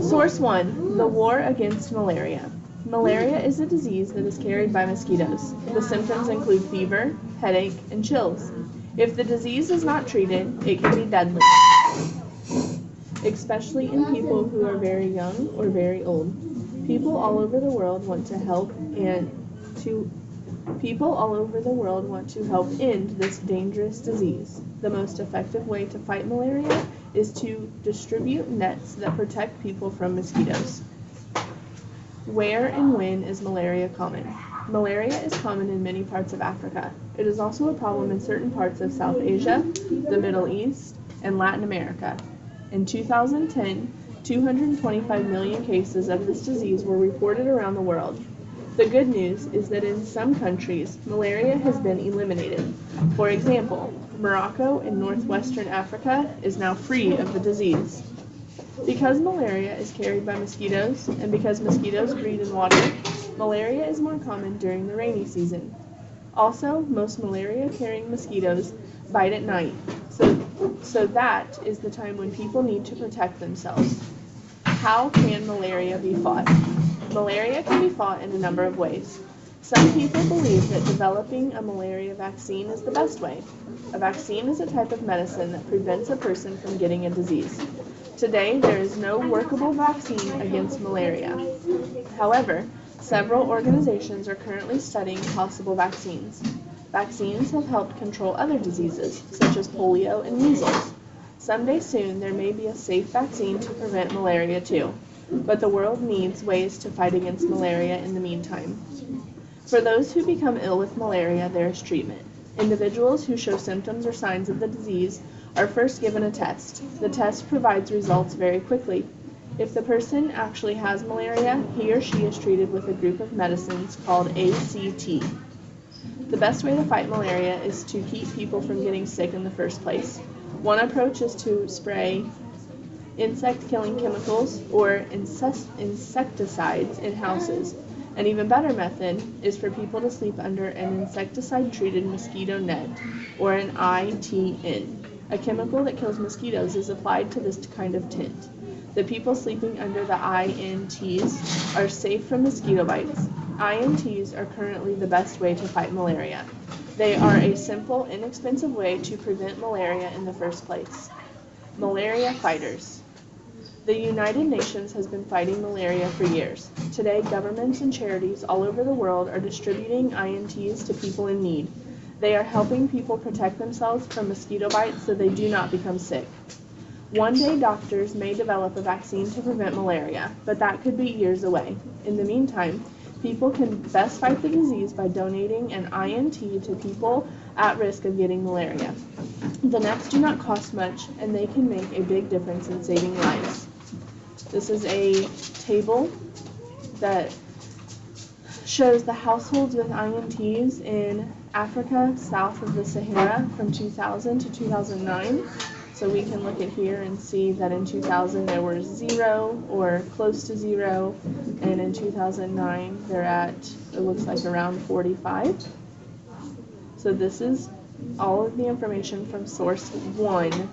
Source 1. The War Against Malaria. Malaria is a disease that is carried by mosquitoes. The symptoms include fever, headache, and chills. If the disease is not treated, it can be deadly, especially in people who are very young or very old. People all over the world want to help end this dangerous disease. The most effective way to fight malaria is to distribute nets that protect people from mosquitoes. Where and when is malaria common? Malaria is common in many parts of Africa. It is also a problem in certain parts of South Asia, the Middle East, and Latin America. In 2010, 225 million cases of this disease were reported around the world. The good news is that in some countries, malaria has been eliminated. For example, Morocco in northwestern Africa is now free of the disease. Because malaria is carried by mosquitoes, and because mosquitoes breed in water, malaria is more common during the rainy season. Also, most malaria-carrying mosquitoes bite at night, so that is the time when people need to protect themselves. How can malaria be fought? Malaria can be fought in a number of ways. Some people believe that developing a malaria vaccine is the best way. A vaccine is a type of medicine that prevents a person from getting a disease. Today, there is no workable vaccine against malaria. However, several organizations are currently studying possible vaccines. Vaccines have helped control other diseases, such as polio and measles. Someday soon, there may be a safe vaccine to prevent malaria too. But the world needs ways to fight against malaria in the meantime. For those who become ill with malaria, there is treatment. Individuals who show symptoms or signs of the disease are first given a test. The test provides results very quickly. If the person actually has malaria, he or she is treated with a group of medicines called ACT. The best way to fight malaria is to keep people from getting sick in the first place. One approach is to spray insect-killing chemicals or insecticides in houses. An even better method is for people to sleep under an insecticide-treated mosquito net, or an ITN. A chemical that kills mosquitoes is applied to this kind of tent. The people sleeping under the INTs are safe from mosquito bites. INTs are currently the best way to fight malaria. They are a simple, inexpensive way to prevent malaria in the first place. Malaria Fighters. The United Nations has been fighting malaria for years. Today, governments and charities all over the world are distributing INTs to people in need. They are helping people protect themselves from mosquito bites so they do not become sick. One day, doctors may develop a vaccine to prevent malaria, but that could be years away. In the meantime, people can best fight the disease by donating an INT to people at risk of getting malaria. The nets do not cost much, and they can make a big difference in saving lives. This is a table that shows the households with INTs in Africa south of the Sahara from 2000 to 2009. So we can look at here and see that in 2000 there were 0 or close to 0, and in 2009 they're at, it looks like, around 45. So this is all of the information from source 1